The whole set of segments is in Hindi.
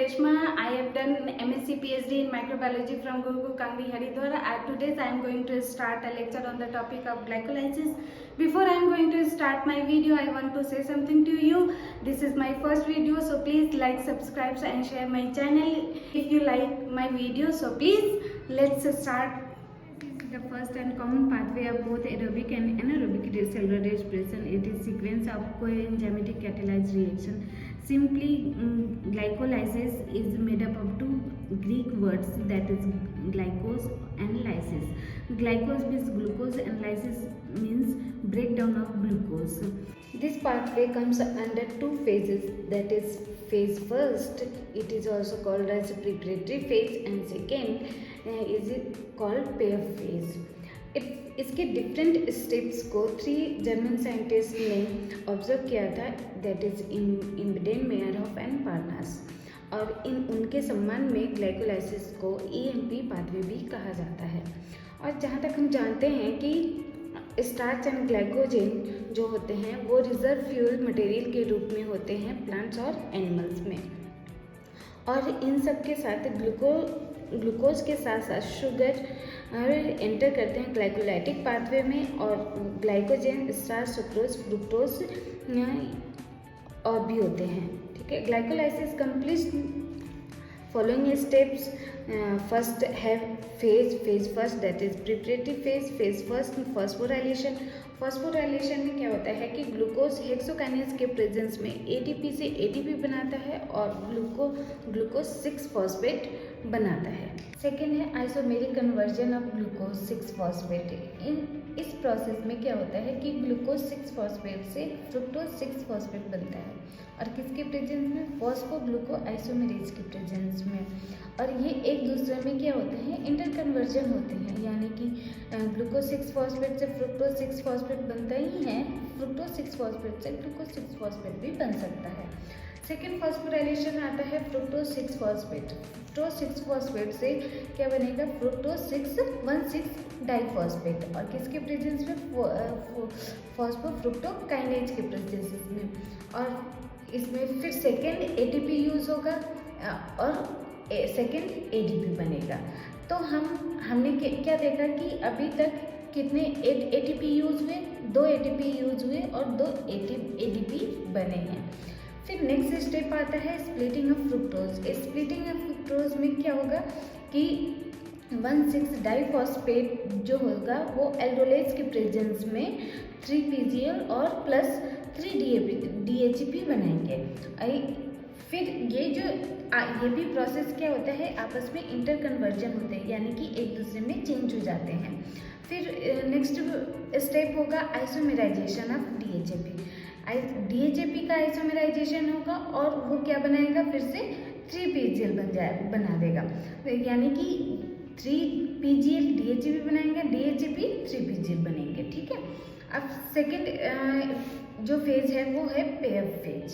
Reshma. I have done MSc PhD in microbiology from Gurukul Kangri Haridwar. Today I am going to start a lecture on the topic of glycolysis. Before I am going to start my video, I want to say something to you. This is my first video, so please like, subscribe and share my channel if you like my video. So please let's start. The first and common pathway of both aerobic and anaerobic cellular respiration. It is sequence of coenzymatic catalyzed reaction. Simply, glycolysis is made up of two Greek words, that is glycose and lysis. Glycose means glucose and lysis means breakdown of glucose. This pathway comes under two phases, that is phase first, it is also called as preparatory phase, and second is it called pair phase. इसके डिफरेंट स्टेप्स को 3 जर्मन साइंटिस्ट ने ऑब्जर्व किया था, दैट इज इम्बडेन, मेयरहोफ एंड पार्नास, और उनके सम्मान में ग्लाइकोलाइसिस को EMP पाथवे भी कहा जाता है। और जहाँ तक हम जानते हैं कि स्टार्च एंड ग्लाइकोजेन जो होते हैं वो रिजर्व फ्यूल मटेरियल के रूप में होते हैं प्लांट्स और एनिमल्स में, और इन सब के साथ ग्लूकोज के साथ साथ शुगर एंटर करते हैं ग्लाइकोलाइटिक पाथवे में, और ग्लाइकोजेन, स्टार्च, सुक्रोज, फ्रुक्टोज और भी होते हैं। ठीक है, glycolysis complete following steps. First है phase first, that is preparatory phase first phosphorylation. Phosphorylation में क्या होता है कि ग्लूकोज हेक्सोकाइनेज के प्रेजेंस में ATP से ATP बनाता है और ग्लूकोज 6 फॉस्फेट बनाता है। सेकेंड है isomeric conversion of glucose 6 phosphate. इस प्रोसेस में क्या होता है कि ग्लूकोज 6 फॉस्फेट से फ्रुक्टोज 6 फॉस्फेट बनता है, और किसके प्रेजेंस में? फॉस्फोग्लूको आइसोमेरेज के प्रेजेंस में। और ये एक दूसरे में क्या होते हैं? इंटर कन्वर्जन होते हैं, यानी कि ग्लूकोज 6 फॉस्फेट से फ्रुक्टोज 6 फॉस्फेट बनता ही है, फ्रुक्टोज 6 फॉस्फेट से ग्लूकोज 6 फॉस्फेट भी बन सकता है। सेकेंड फॉस्फोराइलेशन आता है फ्रुक्टोज 6 फॉस्फेट। फ्रुक्टोज 6 फॉस्फेट से क्या बनेगा? फ्रुक्टोज 6 डाइफॉस्फेट, और किसके प्रेजेंस में? फॉस्फोफ्रुक्टोकाइनेज के प्रेजेंस में। और इसमें फिर सेकेंड ATP यूज होगा और सेकेंड ADP बनेगा। तो हमने क्या देखा कि अभी तक कितने ATP यूज हुए? 2 ATP यूज हुए और 2 ADP बने हैं। फिर नेक्स्ट स्टेप आता है splitting of fructose. Splitting of fructose में क्या होगा कि 1,6 डाइफॉस्फेट जो होगा वो एल्डोलेज के प्रेजेंस में 3 PGL और प्लस 3 DHP बनाएंगे। फिर ये भी प्रोसेस क्या होता है? आपस में इंटर कन्वर्जन होते हैं, यानी कि एक दूसरे में चेंज हो जाते हैं। फिर नेक्स्ट स्टेप होगा आइसोमेराइजेशन ऑफ DHAP का आइसोमेराइजेशन होगा, और वो क्या बनाएगा? फिर से 3 PGL बना देगा, यानी कि 3 PGL DHAP बनाएंगे, DHAP 3 PGL बनेंगे। ठीक है, अब सेकेंड जो फेज है वो है pair phase.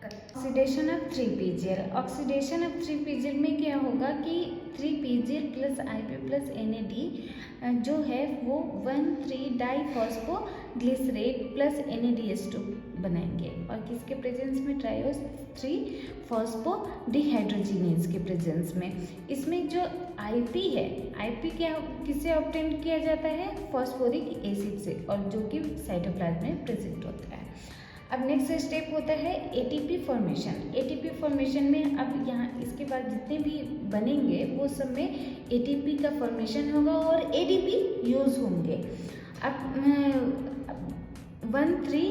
Oxidation of 3 PGL। Oxidation of 3 PGL में क्या होगा कि 3 PGL plus IP plus NAD जो है वो 1,3 डाइफॉस्फोग्लिसरेट प्लस NADH2 बनाएंगे, और किसके प्रेजेंस में? ट्रायोस 3 फॉस्फोडिहाइड्रोजिनेज के प्रेजेंस में। इसमें जो IP है, IP क्या किससे ऑब्टेन किया जाता है? फॉस्फोरिक एसिड से, और जो कि साइटोप्लाज्म में प्रेजेंट होता है। अब नेक्स्ट स्टेप होता है ATP फॉर्मेशन। ATP फॉर्मेशन में अब यहाँ इसके बाद जितने भी बनेंगे वो सब में ATP का फॉर्मेशन होगा और ADP यूज होंगे। अब 1,3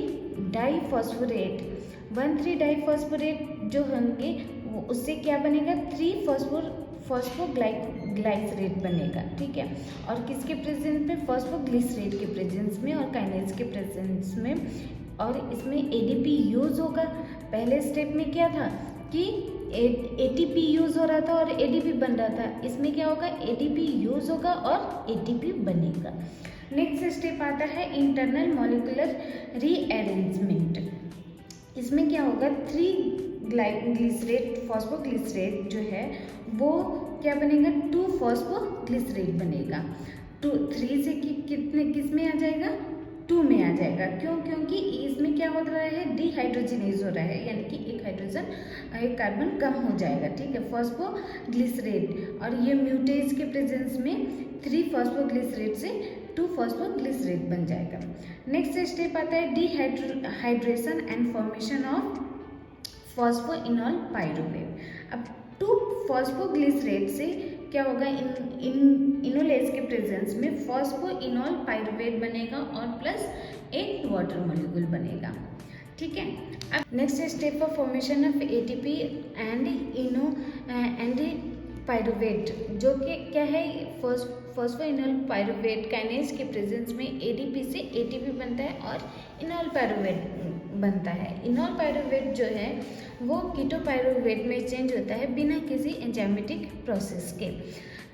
डाइफॉस्फोरेट जो होंगे उससे क्या बनेगा? 3 फॉस्फोग्लाइसरेट बनेगा। ठीक है, और किसके प्रेजेंस में? फॉस्फोग्लिसरेट के प्रेजेंस में और काइनेज के प्रेजेंस में, और इसमें ADP यूज होगा। पहले स्टेप में क्या था कि ATP यूज हो रहा था और ADP बन रहा था, इसमें क्या होगा? ADP यूज होगा और ATP बनेगा। नेक्स्ट स्टेप आता है इंटरनल मॉलिक्यूलर रीअरेंजमेंट। इसमें क्या होगा? 3 फॉस्फोग्लिसरेट जो है वो क्या बनेगा? 2 फॉस्फोग्लिसरेट बनेगा। 3 से कितने किस में आ जाएगा? 2 में आ जाएगा। क्यों? क्योंकि इसमें क्या हो रहा है, डिहाइड्रोजनेज हो रहा है, यानी कि एक कार्बन कम हो जाएगा। ठीक है, फॉस्फोग्लिसरेट, और ये म्यूटेज के प्रेजेंस में 3 फॉस्फोग्लिसरेट से 2 फॉस्फोग्लिसरेट बन जाएगा। नेक्स्ट स्टेप आता है dehydration and formation of phosphoenol pyruvate. अब 2 फॉस्फोग्लिसरेट से क्या होगा, इनोलेज के प्रेजेंस में फॉस्फोइनॉल पाइरुवेट बनेगा और प्लस एक वाटर मॉलिक्यूल बनेगा। ठीक है, अब next step for formation of ATP and pyruvate, जो कि क्या है, फॉस्फोइनॉल पाइरुवेट काइनेज के प्रेजेंस में एडीपी से एटीपी बनता है और इनॉल पाइरुवेट बनता है। इनॉल पाइरुवेट जो है वो कीटो पाइरुवेट में चेंज होता है बिना किसी एंजाइमेटिक प्रोसेस के।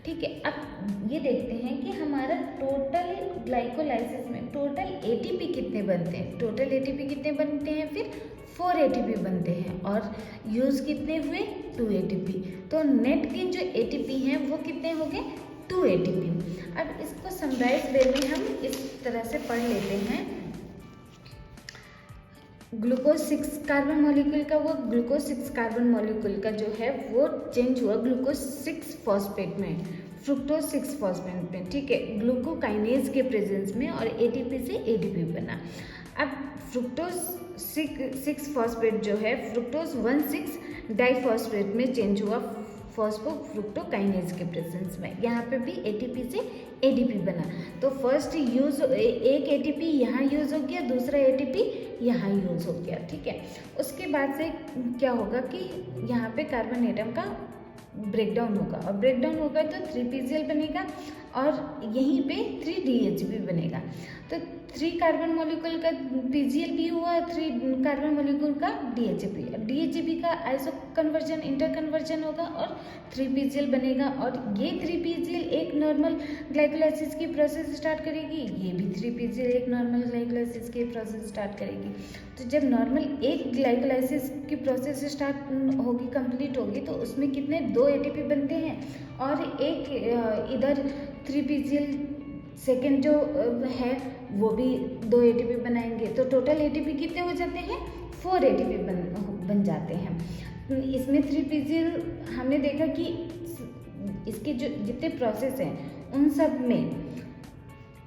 ठीक है, अब ये देखते हैं कि हमारा टोटल ग्लाइकोलाइसिस में टोटल एटीपी कितने बनते हैं। टोटल एटीपी कितने बनते हैं, फिर 4 एटीपी बनते हैं, और यूज़ कितने हुए, 2 एटीपी। तो नेट गेन जो एटीपी हैं वो कितने हो गए, 2 एटीपी। अब इसको समराइज वे में हम इस तरह से पढ़ लेते हैं। ग्लूकोज 6 कार्बन मॉलिक्यूल का, वो ग्लूकोज 6 कार्बन मॉलिक्यूल का जो है वो चेंज हुआ ग्लूकोज 6 फॉस्फेट में, फ्रुक्टोज 6 फॉस्फेट में। ठीक है, ग्लूकोकाइनेज के प्रेजेंस में, और एटीपी से एडीपी बना। अब फ्रुक्टोज 6 फॉस्फेट जो है फ्रुक्टोज 1,6 डाइफॉस्फेट में चेंज हुआ फॉस्फोफ्रुक्टोकाइनेज के प्रेजेंस में। यहाँ पे भी एटीपी से एडीपी बना। तो फर्स्ट यूज एक एटीपी यहाँ यूज हो गया, दूसरा एटीपी यहाँ यूज हो गया। ठीक है, उसके बाद से क्या होगा कि यहाँ पे कार्बन एटम का ब्रेकडाउन होगा, और ब्रेकडाउन होगा तो 3PCl बनेगा, और यहीं पे 3DHB बनेगा। तो 3 कार्बन मॉलिक्यूल का PCl भी हुआ, 3 कार्बन मॉलिक्यूल का DHB। DHB का आइसो कन्वर्जन, इंटर कन्वर्जन होगा और 3PCl बनेगा, और ये 3PCl एक नॉर्मल ग्लाइकोलाइसिस की प्रोसेस स्टार्ट करेगी, ये भी 3PCl एक नॉर्मल ग्लाइकोलाइसिस की प्रोसेस स्टार्ट करेगी। तो जब नॉर्मल एक ग्लाइकोलाइसिस की प्रोसेस स्टार्ट होगी, कंप्लीट होगी, तो उसमें कितने 2 एटीपी बनते हैं, और एक इधर 3PCl सेकेंड जो है वो भी 2 एटीपी बनाएंगे। तो टोटल एटीपी कितने हो जाते हैं, 4 एटीपी बन जाते हैं। इसमें 3PCl हमने देखा कि इसके जो जितने प्रोसेस हैं उन सब में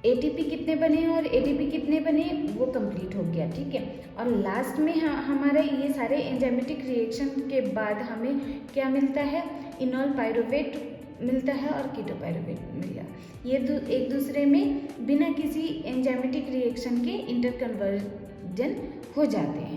एटीपी कितने बने और एटीपी कितने बने वो कंप्लीट हो गया। ठीक है, और लास्ट में हमारा ये सारे एंजाइमेटिक रिएक्शन के बाद हमें क्या मिलता है, इनॉल पाइरुवेट मिलता है और कीटो पाइरुवेट मिला। ये एक दूसरे में बिना किसी एंजाइमेटिक रिएक्शन के इंटर कन्वर्जन हो जाते हैं।